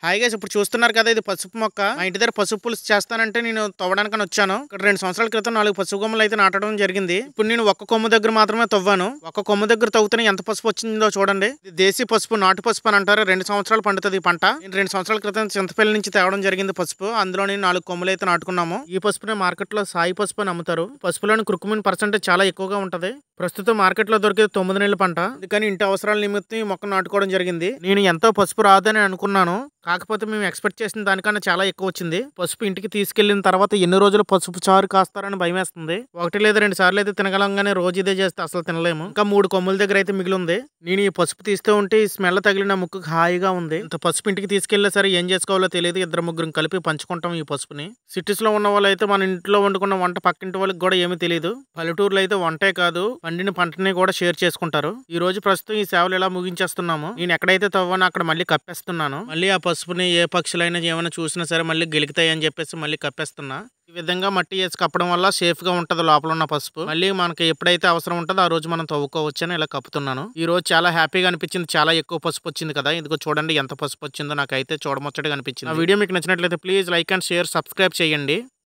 Hi guys, ఇప్పుడు చూస్తున్నారు కదా, ఇది పసుపు మొక్క. మా ఇంటి దగ్గర పసుపు పులుసు చేస్తానంటే నేను తవ్వడానికని వచ్చాను. ఇక్కడ 2 సంవత్సరాల క్రితం 4 పసుపు కొమ్మలు అయితే నాటడం జరిగింది. ఇప్పుడు నేను ఒక్క కొమ్ము దగ్గర మాత్రమే తవ్వాను. ఒక్క కొమ్ము దగ్గర తవ్వుతూనే ఎంత పసుపు వచ్చిందో చూడండి. ఇది దేశీ పసుపు, నాటు పసుపు అని అంటారు. 2 సంవత్సరాలు పండుతుంది ఈ పంట. నేను 2 సంవత్సరాల క్రితం చింతపల్లి నుంచి తేవడం జరిగింది పసుపు. అందులోని 4 కొమ్ములు అయితే నాటుకున్నాము. ఈ పసుపుని మార్కెట్ లో సాయి పసుపు అని అమ్ముతారు. పసుపులోని కుర్కుమిన్ పర్సెంటేజ్ చాలా ఎక్కువగా ఉంటది. ప్రస్తుతం మార్కెట్ లో దొరికేది 9 నెలల పంట. అందుకని ఇంటి అవసరాల నిమిత్తం ఈ మొక్క నాటుకోవడం జరిగింది. నేను ఎంతో పసుపు రాదని అనుకున్నాను, కాకపోతే మేము ఎక్స్పెక్ట్ చేసిన దానికన్నా చాలా ఎక్కువ వచ్చింది. పసుపు ఇంటికి తీసుకెళ్లిన తర్వాత ఎన్ని రోజులు పసుపు చారు కాస్తారని భయం వేస్తుంది. 1 లేదా 2 సార్లు అయితే తినగలంగానే రోజు ఇదే చేస్తే అసలు తినలేము. ఇంకా 3 కొమ్ముల దగ్గర అయితే మిగిలి ఉంది. నేను ఈ పసుపు తీస్తూ ఉంటే ఈ స్మెల్ తగిలిన ముక్కు హాయిగా ఉంది. ఇంత పసుపు ఇంటికి తీసుకెళ్లే సరే ఏం చేసుకోవాలో తెలియదు. 2-3 కలిపి పంచుకుంటాం ఈ పసుపుని. సిటీస్ లో ఉన్న వాళ్ళు అయితే మన ఇంట్లో వండుకున్న వంట పక్కింటి వాళ్ళకి కూడా ఏమీ తెలియదు. పల్లెటూరులో అయితే వంటే కాదు, పండిన పంటని కూడా షేర్ చేసుకుంటారు. ఈ రోజు ప్రస్తుతం ఈ సేవలు ఇలా ముగించేస్తున్నాము. నేను ఎక్కడైతే తవ్వానో అక్కడ మళ్ళీ కప్పేస్తున్నాను. మళ్ళీ ఆ పసుపుని ఏ పక్షులైనా ఏమైనా చూసినా సరే మళ్ళీ గెలుకుతాయి అని చెప్పేసి మళ్ళీ కప్పేస్తున్నా. ఈ విధంగా మట్టి వేసి కప్పడం వల్ల సేఫ్ గా ఉంటది లోపల ఉన్న పసుపు. మళ్ళీ మనకి ఎప్పుడైతే అవసరం ఉంటుందో ఆ రోజు మనం తవ్వుకోవచ్చు అని ఇలా కప్పుతున్నాను. ఈ రోజు చాలా హ్యాపీగా అనిపించింది. చాలా ఎక్కువ పసుపు వచ్చింది కదా. ఇదిగో చూడండి ఎంత పసుపు వచ్చిందో. నాకైతే చూడముచ్చటగా అనిపించింది. ఆ వీడియో మీకు నచ్చినట్లయితే please like and share, subscribe చేయండి.